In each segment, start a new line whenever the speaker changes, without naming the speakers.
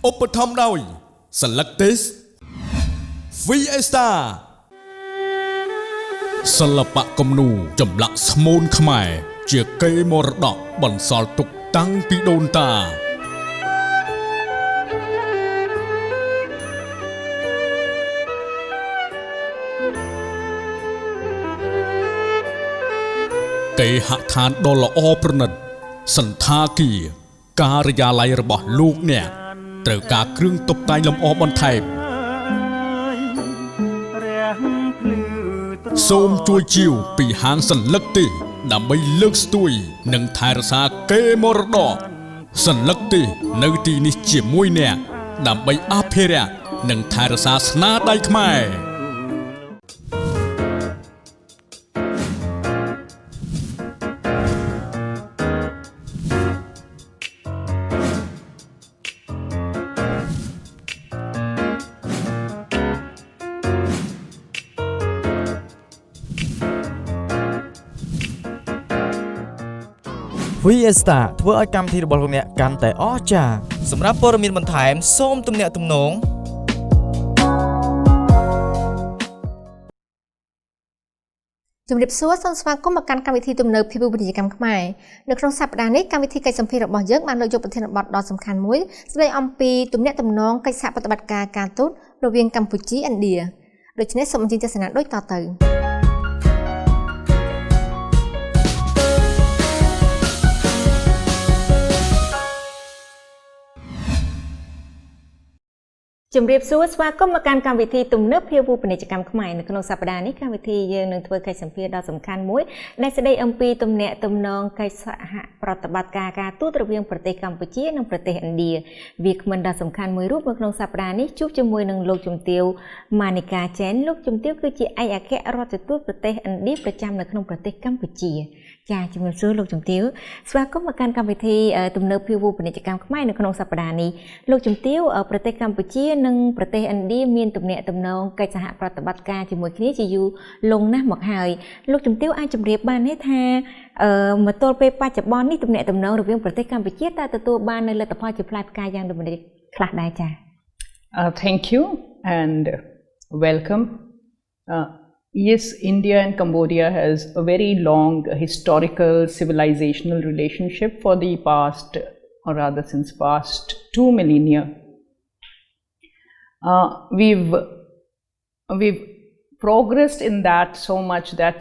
ឧបត្ថម្ភដោយ Selectis Fiesta សិល្បៈគំនូរចម្លាក់ស្មូនខ្មែរជាកេរមរតកបន្សល់ទុកតាំងពីដូនតាគេហដ្ឋានដ៏ល្អប្រណិតសន្តាគារការិយាល័យរបស់លោកអ្នកត្រូវការគ្រឿងតុបតែងលម្អបន្ថែមសូមជួយជាវពីហាងសន្លឹកទេដើម្បីលើកស្ទួយនិងថែរក្សាកេរមរតកសន្លឹកទេនៅទីនេះជាមួយអ្នកដើម្បីអភិរក្សនិងថែរក្សាស្នាដៃខ្មែរ
Fiesta ធ្វើឲ្យកម្មវិធីរបស់លោកអ្នកកាន់តែអស្ចារ្យសម្រាប់ព័ត៌មានបន្ថែមសូមទំនាក់ទំនង
ជំរាបសួរសូមស្វាគមន៍មកកាន់កម្មវិធីទំនើបភាពវិទ្យាកម្មខ្មែរនៅក្នុងសប្តាហ៍នេះកម្មវិធីកិច្ចសម្ភាររបស់យើងបានលើកយកប្រធានបទដ៏សំខាន់មួយស្ដីអំពីទំនាក់ទំនងកិច្ចសហប្រតិបត្តិការការទូតរវាងកម្ពុជាឥណ្ឌាដូច្នេះសូមអញ្ជើញទស្សនាដូចតទៅជំរាបសួរស្វាគមន៍មកកាន់កម្មវិធីទំនើបភាពពាណិជ្ជកម្មខ្មែរនៅក្នុងសប្តាហ៍នេះកម្មវិធីយើងនឹងធ្វើកិច្ចសម្ភារដ៏សំខាន់មួយដែលស្ដីអំពីទំនាក់ទំនងកិច្ចសហប្រតិបត្តិការការទូតរវាងប្រទេសកម្ពុជានិងប្រទេសឥណ្ឌាវាគ្មិនដ៏សំខាន់មួយរូបនៅក្នុងសប្តាហ៍នេះជួបជាមួយនឹងលោកជំទាវម៉ានីកាចេនលោកជំទាវគឺជាឯកអគ្គរដ្ឋទូតប្រទេសឥណ្ឌាប្រចាំនៅក្នុងប្រទេសកម្ពុជាចាជំរាបសួរលោកជំទាវស្វាគមន៍មកកាន់កម្មវិធីទំនើបភាពពាណិជ្ជកម្មខ្មែរនៅក្នុងសប្តាហ៍នេះលោកជំទាវប្រទេសកម្ពុជានិងប្រទេសឥណ្ឌាមានទំនាក់ទំនងកិច្ចសហប្រតិបត្តិការជាមួយគ្នាជាយូរលង់ណាស់មកហើយលោកជំទាវអាចជម្រាបបានទេថាមកទល់ពេលបច្ចុប្បន្ននេះទំនាក់ទំនងរវាងប្រទេសកម្ពុជាតើទទួលបាននៅលទ្ធផលជាផ្លែផ្កាយ៉ាងដូចម្តេចខ្លះដែរចា
Thank you and welcome. Yes, India and Cambodia has a very long historical civilizational relationship for the past, or rather since past 2 millennia. We've progressed in that so much that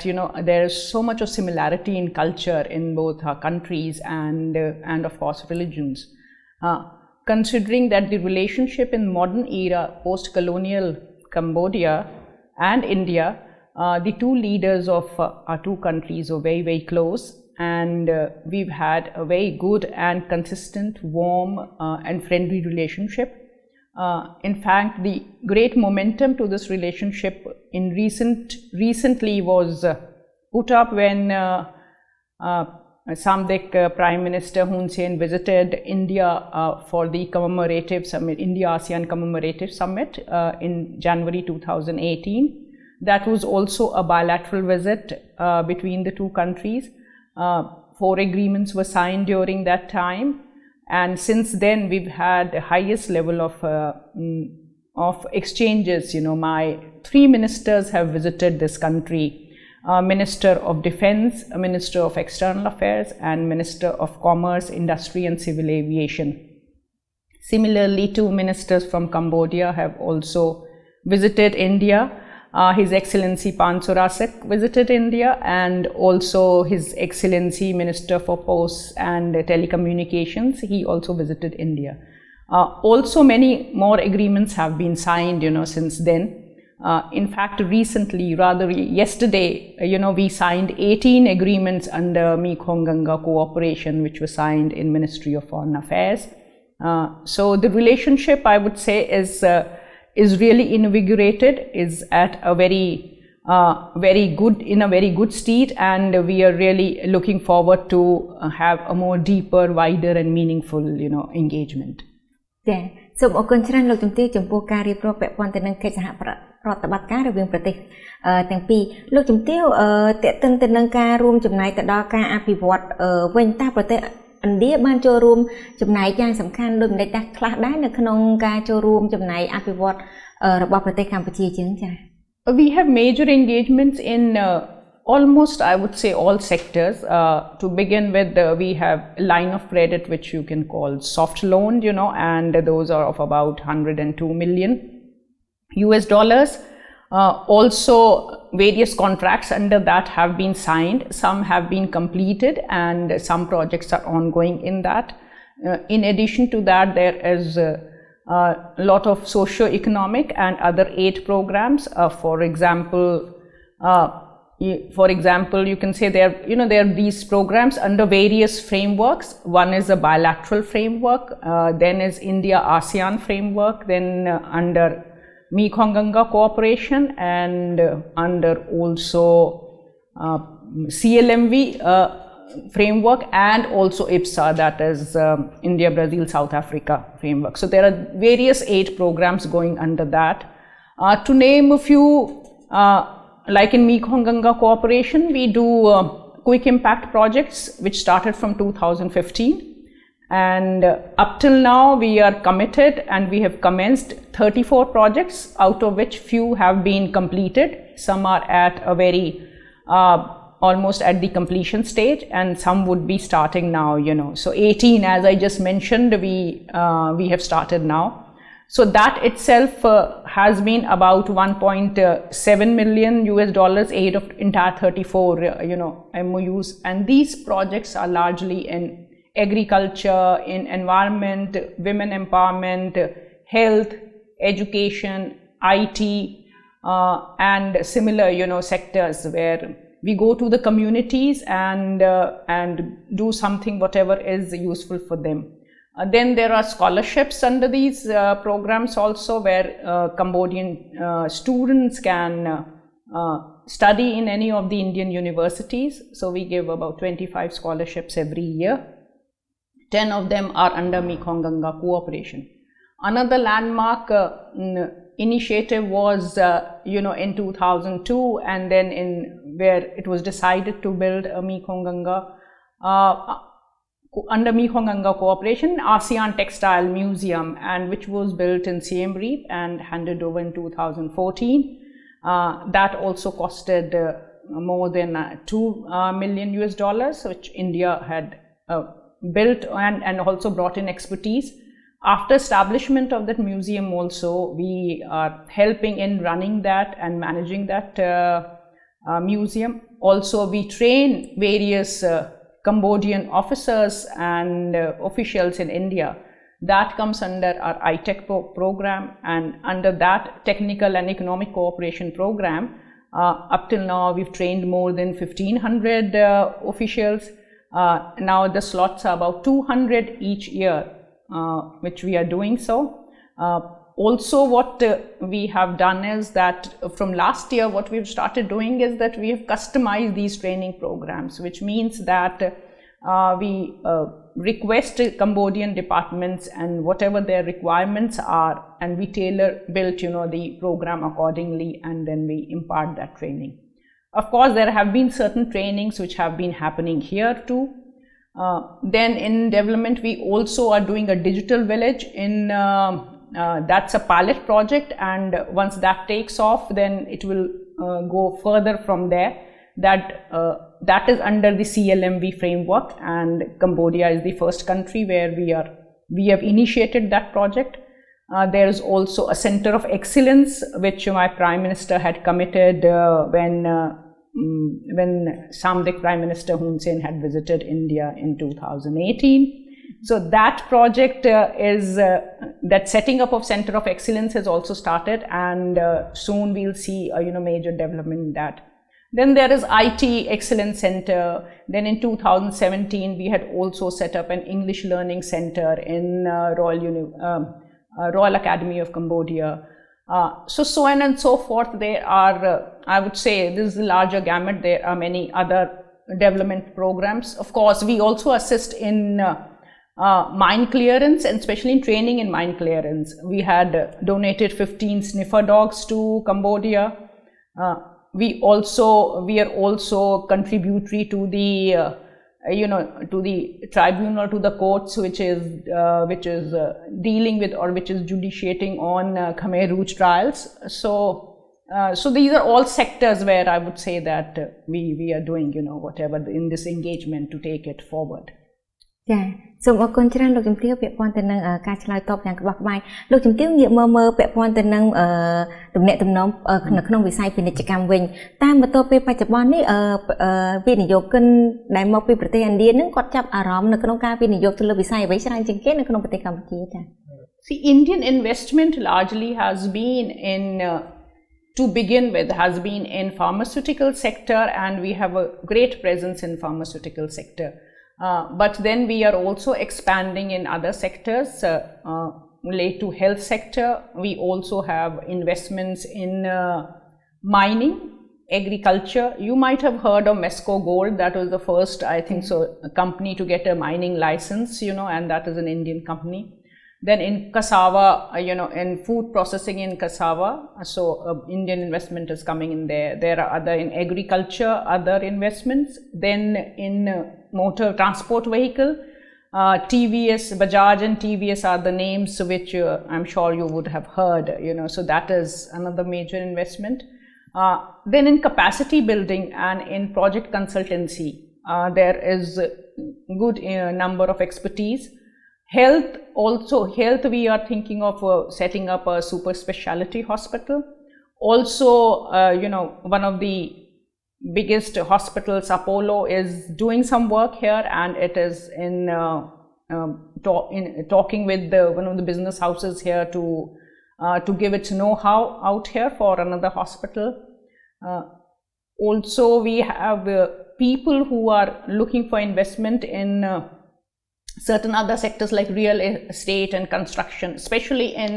there is so much of similarity in culture in both our countries and of course religions. Considering that the relationship in modern era post-colonial Cambodia and India, the two leaders of our two countries are very, very close, and we've had a very good and consistent, warm and friendly relationship. In fact, the great momentum to this relationship recently was put up when Samdek Prime Minister Hun Sen visited India for the commemorative summit, India-ASEAN commemorative summit in January 2018. That was also a bilateral visit between the two countries. 4 agreements were signed during that time, and since then we've had the highest level of exchanges. My 3 ministers have visited this country: Minister of Defense, Minister of External Affairs, and Minister of Commerce, Industry and Civil Aviation. Similarly, 2 ministers from Cambodia have also visited India. His Excellency Pan Surasek visited India, and also His Excellency Minister for Posts and Telecommunications, he also visited India. Also many more agreements have been signed, since then. In fact, recently, rather yesterday, we signed 18 agreements under Mekong Ganga cooperation, which was signed in Ministry of Foreign Affairs. So the relationship, I would say, is really invigorated, is at a very good state, and we are really looking forward to have a more deeper, wider and meaningful, engagement.
ចាសូមអរគុណច្រើនលោកជំទាវចំពោះការរៀបរាប់ពាក់ព័ន្ធទៅនឹងកិច្ចសហប្រតិបត្តិការរវាងប្រទេសទាំងពីរលោកជំទាវតេតិនទៅនឹងការរួមចំណែកទៅដល់ការអភិវឌ្ឍវិញតើប្រទេសឥ ឥណ្ឌាបានចូលរួមចំណែកយ៉ាងសំខាន់ដូចម្តេចខ្លះដែរនៅក្នុងការចូលរួមចំណែកអភិវឌ្ឍរបស់ប្រទេសកម្ពុជាយើងចា៎
We have major engagements in almost, I would say, all sectors. To begin with, we have line of credit, which you can call soft loan, and those are of about 102 million US dollars. Also, various contracts under that have been signed. Some have been completed, and some projects are ongoing in that. In addition to that, there is a lot of socio-economic and other aid programs. For example, you can say there are these programs under various frameworks. One is a bilateral framework, then is India-ASEAN framework, then under Mekong-Ganga cooperation, and under also CLMV framework, and also IPSA, that is India, Brazil, South Africa framework. So there are various aid programs going under that. To name a few, like in Mekong-Ganga cooperation, we do quick impact projects which started from 2015, and up till now we are committed and we have commenced 34 projects, out of which few have been completed. Some are at a very almost at the completion stage, and some would be starting now. So 18, as I just mentioned, we have started now. So that itself has been about 1.7 million US dollars aid of entire 34 MOUs, and these projects are largely in agriculture, in environment, women empowerment, health, education, IT, and similar sectors where we go to the communities and do something whatever is useful for them. Then there are scholarships under these programs also, where Cambodian students can study in any of the Indian universities. So we give about 25 scholarships every year. 10 of them are under Mekong-Ganga cooperation. Another landmark initiative was in 2002, and then where it was decided to build a Mekong-Ganga under Mekong-Ganga cooperation, ASEAN Textile Museum, and which was built in Siem Reap and handed over in 2014. That also costed more than 2 million US dollars, which India had built and also brought in expertise. After establishment of that museum also, we are helping in running that and managing that museum. Also, we train various Cambodian officers and officials in India. That comes under our ITEC program, and under that technical and economic cooperation program, up till now we've trained more than 1,500 officials. Now the slots are about 200 each year, which we are doing so. Also, what we have done is that from last year, what we've started doing is that we have customized these training programs, which means that we request Cambodian departments and whatever their requirements are, and we tailor built the program accordingly, and then we impart that training. Of course, there have been certain trainings which have been happening here too. Then in development, we also are doing a digital village in that's a pilot project, and once that takes off, then it will go further from there. That is under the CLMV framework, and Cambodia is the first country where we have initiated that project. There is also a center of excellence which my Prime Minister had committed when Samdech Prime Minister Hun Sen had visited India in 2018. So that project that setting up of Center of Excellence has also started, and soon we'll see a major development in that. Then there is IT Excellence Center. Then in 2017 we had also set up an English Learning Center in Royal Academy of Cambodia. So on and so forth. There are, I would say, this is a larger gamut. There are many other development programs. Of course, we also assist in mine clearance, and especially in training in mine clearance. We had donated 15 sniffer dogs to Cambodia. We are also contributory to the to the tribunal, to the courts, which is dealing with or which is judiciating on Khmer Rouge trials. So these are all sectors where I would say that we are doing, whatever in this engagement to take it forward.
ចាសូមអរគុណច្រើនលោកជំទាវពាក់ព័ន្ធទៅនឹងការឆ្លើយតបយ៉ាងក្បោះក្បាយលោកជំទាវងាកមើលពាក់ព័ន្ធទៅនឹងទំនាក់ទំនងនៅក្នុងវិស័យពាណិជ្ជកម្មវិញតាមបន្ទាប់ពីបច្ចុប្បន្ននេះវិនិយោគិនដែលមកពីប្រទេសឥណ្ឌានឹងគាត់ចាប់អារម្មណ៍នៅក្នុងការវិនិយោគទៅលើវិស័យអ្វីច្រើនជាងគេនៅក្នុងប្រទេសកម្ពុជាចា
See, Indian investment largely has been in to begin with has been in pharmaceutical sector, and we have a great presence in pharmaceutical sector. But then we are also expanding in other sectors related to health sector. We also have investments in mining, agriculture. You might have heard of Mesco Gold. That was the first, I think so, a company to get a mining license, and that is an Indian company. Then in cassava, in food processing in cassava, so Indian investment is coming in there. There are other in agriculture, other investments. Then in motor transport vehicle, TVS, Bajaj and TVS are the names which I'm sure you would have heard, so that is another major investment. Then in capacity building and in project consultancy, there is a good number of expertise. Health, we are thinking of setting up a super specialty hospital. Also, one of the biggest hospitals, Apollo, is doing some work here, and it is in talking with one of the business houses here to give its know-how out here for another hospital. Also, we have people who are looking for investment in certain other sectors like real estate and construction, especially in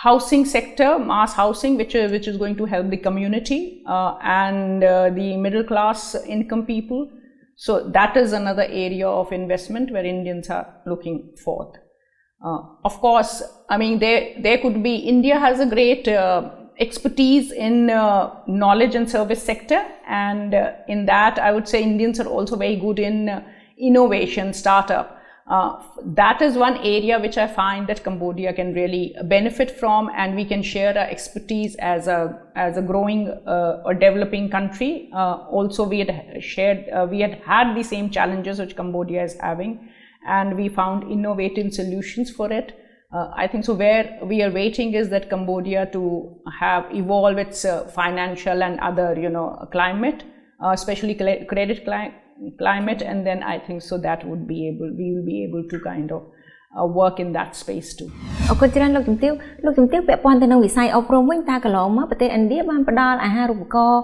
housing sector, mass housing, which is going to help the community and the middle class income people. So that is another area of investment where Indians are looking forth. Of course, I mean, there could be, India has a great expertise in knowledge and service sector, and in that I would say Indians are also very good in innovation, startup. That is one area which I find that Cambodia can really benefit from, and we can share our expertise as a growing or developing country. Also, we had the same challenges which Cambodia is having, and we found innovative solutions for it. I think so. Where we are waiting is that Cambodia to have evolve its financial and other, climate, especially credit climate, and then I think so that we will be able to kind of work in that space too.
អរគុណច្រើនលោកជំទាវពាក់ព័ន្ធទៅនឹងវិស័យអប់រំវិញតើកន្លងមកប្រទេសឥណ្ឌាបានផ្ដល់អាហារូបករណ៍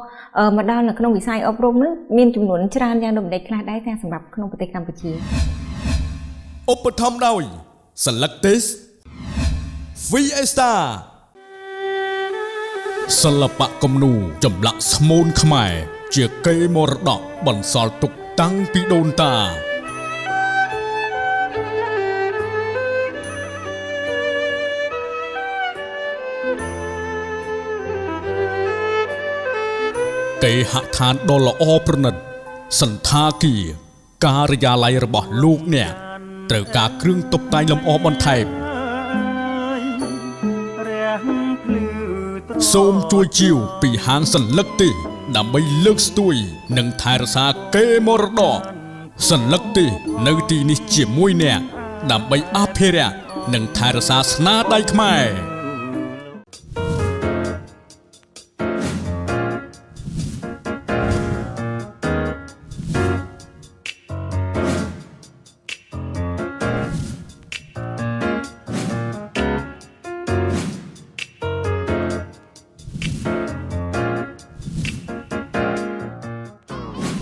មកដល់នៅក្នុងវិស័យអប់រំនឹងមានចំនួនច្រើនយ៉ាងដូចម្តេចខ្លះដែរទាំងសម្រាប់ក្នុងប្រទេសកម្ពុជា
ឧបត្ថម្ភដោយ Selectis Fiesta សិល្បៈគំនូរចម្លាក់ស្មូនខ្មែរជាកេរមរតកបន្សល់ទុកតាំងពីដូនតាគេហដ្ឋានដ៏ល្អប្រណិតសន្តាគារការិយាល័យរបស់លោកអ្នកត្រូវការគ្រឿងតុបតែងលម្អបន្ថែមសូមជួយជាវពីហាងសន្លឹកទេដើម្បីលើកស្ទួយនិងថែរក្សាកេរមរតកសន្លឹកទេនៅទីនេះជាមួយអ្នកដើម្បីអភិរក្សនិងថែរក្សាស្នាដៃខ្មែរ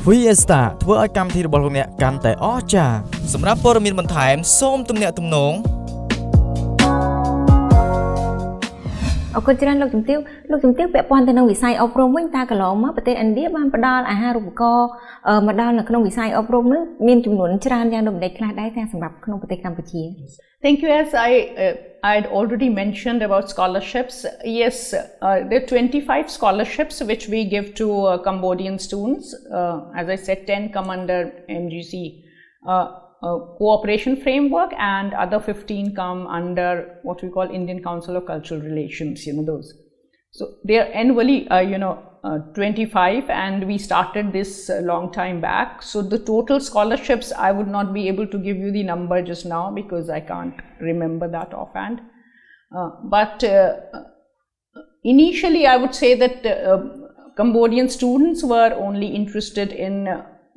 Fiesta ធ្វើឲ្យកម្មវិធីរបស់លោកអ្នកកាន់តែអស្ចារ្យសម្រាប់ព័ត៌មានបន្ថែមសូមទំនាក់ទំនង
អរគុណច្រើនលោកជំទាវពាក់ព័ន្ធទៅនឹងវិស័យអប់រំវិញតើកន្លងមកប្រទេសឥណ្ឌាបានផ្ដល់អាហារូបករណ៍មកដល់នៅក្នុងវិស័យអប់រំនេះមានចំនួនច្រើនយ៉ាងដូចម្តេចខ្លះដែរទាំងសម្រាប់ក្នុងប្រទេសកម្ពុជា
Thank you. As I'd already mentioned about scholarships, yes, there are 25 scholarships which we give to Cambodian students. As I said, 10 come under MGC cooperation framework, and other 15 come under what we call Indian Council of Cultural Relations, those. So they are annually, 25, and we started this a long time back. So the total scholarships, I would not be able to give you the number just now because I can't remember that offhand. But initially, I would say that Cambodian students were only interested in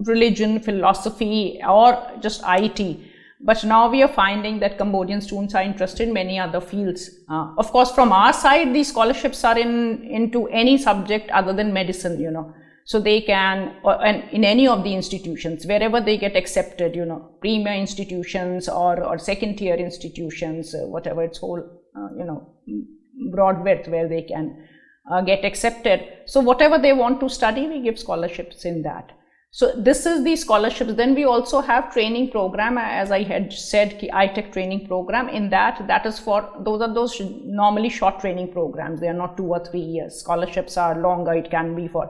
religion, philosophy, or just IT. But now we are finding that Cambodian students are interested in many other fields. Of course, from our side, these scholarships are into any subject other than medicine, So they can, and in any of the institutions, wherever they get accepted, premier institutions or second tier institutions, whatever it's whole, broad width where they can get accepted. So whatever they want to study, we give scholarships in that. So this is the scholarships. Then we also have training program, as I had said, iTech training program. In that is for, those normally short training programs. They are not 2 or 3 years. Scholarships are longer. It can be for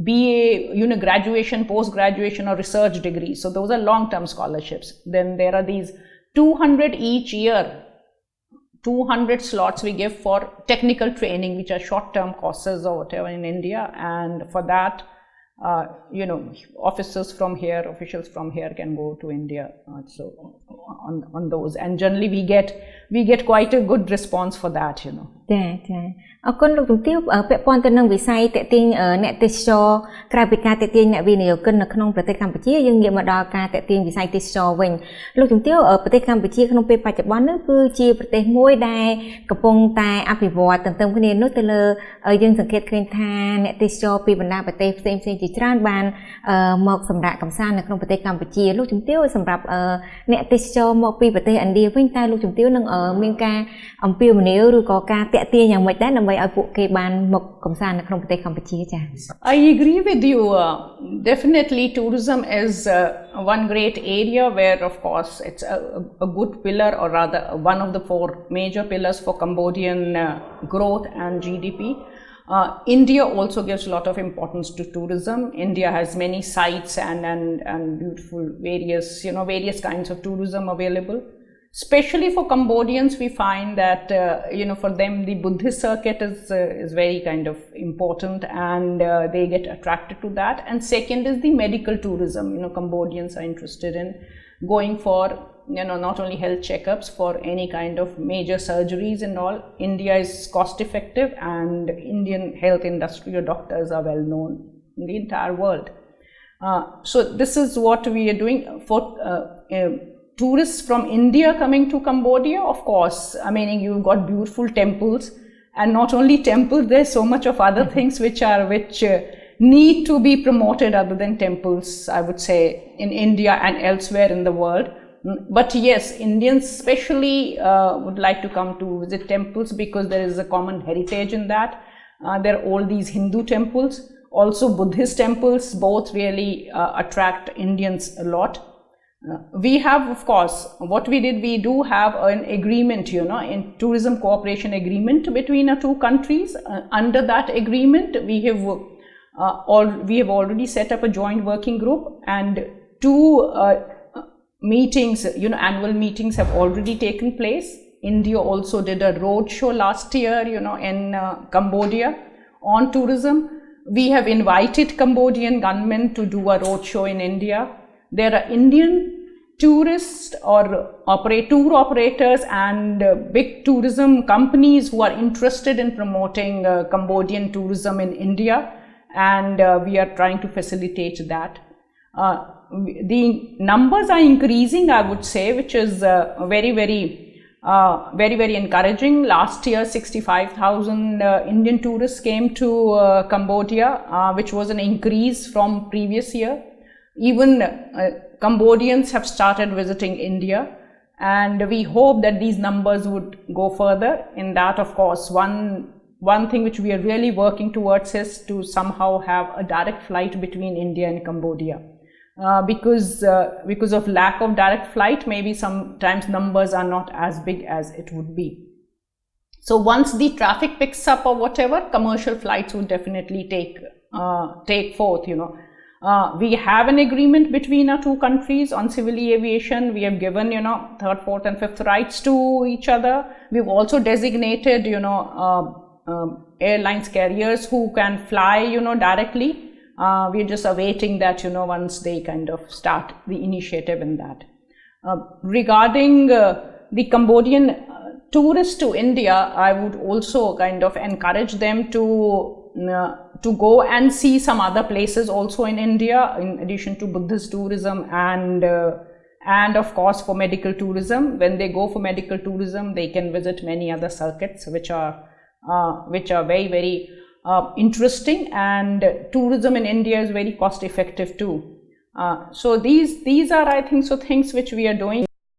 BA, graduation, post-graduation or research degree. So those are long-term scholarships. Then there are these 200 each year, 200 slots we give for technical training, which are short-term courses or whatever in India. And for that, officers from here, officials from here can go to India. So on those, and generally we get quite a good response for that.
ចាចាអរគុណលោកជំទាវពាក់ព័ន្ធទៅនឹងវិស័យតេទៀងអ្នកទេសចរក្រៅពីការតេទៀងអ្នកវិនិយោគិននៅក្នុងប្រទេសកម្ពុជាយើងងាកមកដល់ការតេទៀងវិស័យទេសចរវិញលោកជំទាវប្រទេសកម្ពុជាក្នុងពេលបច្ចុប្បន្ននេះគឺជាប្រទេសមួយដែលកំពុងតែអភិវឌ្ឍទន្ទឹមគ្នានោះទៅលើយើងសង្កេតឃើញថាអ្នកទេសចរពីបណ្ដាប្រទេសផ្សេងៗជាច្រើនបានមកសម្រាប់កំសាន្តនៅក្នុងប្រទេសកម្ពុជាលោកជំទាវសម្រាប់អ្នកទេសចរមកពីប្រទេសឥណ្ឌាវិញតើលោកជំទាវនឹងមានការអំពាវនាវឬក៏ការតាក់ទាញយ៉ាងម៉េចដែរដើម្បីឲ្យពួកគេបានមកកំសាន្តនៅក្នុងប្រទេសកម្ពុជាចា៎
I agree with you. Definitely tourism is one great area where of course it's a good pillar, or rather one of the 4 major pillars for Cambodian growth and GDP. India also gives a lot of importance to tourism. India has many sites and beautiful various kinds of tourism available. Especially for Cambodians, we find that for them the Buddhist circuit is very kind of important, and they get attracted to that. And second is the medical tourism. Cambodians are interested in going for not only health checkups, for any kind of major surgeries and all. India is cost effective, and Indian health industry or doctors are well known in the entire world. So this is what we are doing for tourists from India coming to Cambodia. Of course, I mean, you've got beautiful temples, and not only temples, there's so much of other things which need to be promoted other than temples, I would say, in India and elsewhere in the world. But yes, Indians especially would like to come to visit temples because there is a common heritage in that. There are all these Hindu temples, also Buddhist temples, both really attract Indians a lot. We have, of course, we do have an agreement, in tourism cooperation agreement between our 2 countries. Under that agreement, we have already set up a joint working group, and 2 meetings, annual meetings have already taken place. India also did a road show last year, in Cambodia on tourism. We have invited Cambodian government to do a road show in India. There are Indian tourists or tour operators and big tourism companies who are interested in promoting Cambodian tourism in India, and we are trying to facilitate that. The numbers are increasing, I would say, which is very, very encouraging. Last year, 65,000 Indian tourists came to Cambodia, which was an increase from previous year. Even Cambodians have started visiting India, And we hope that these numbers would go further. In that, of course, one thing which we are really working towards is to somehow have a direct flight between India and Cambodia. Because of lack of direct flight, maybe sometimes numbers are not as big as it would be. So once the traffic picks up or whatever, commercial flights would definitely take forth, we have an agreement between our two countries on civil aviation. We have given, third, fourth and fifth rights to each other. We've also designated, airlines carriers who can fly, directly. We're just awaiting that, once they kind of start the initiative in that. Regarding the Cambodian tourists to India, I would also kind of encourage them to go and see some other places also in India, in addition to Buddhist tourism and of course for medical tourism. When they go for medical tourism, they can visit many other circuits which are very, very interesting, and tourism in India is very cost effective too. So these are, I think, so things which we are doing.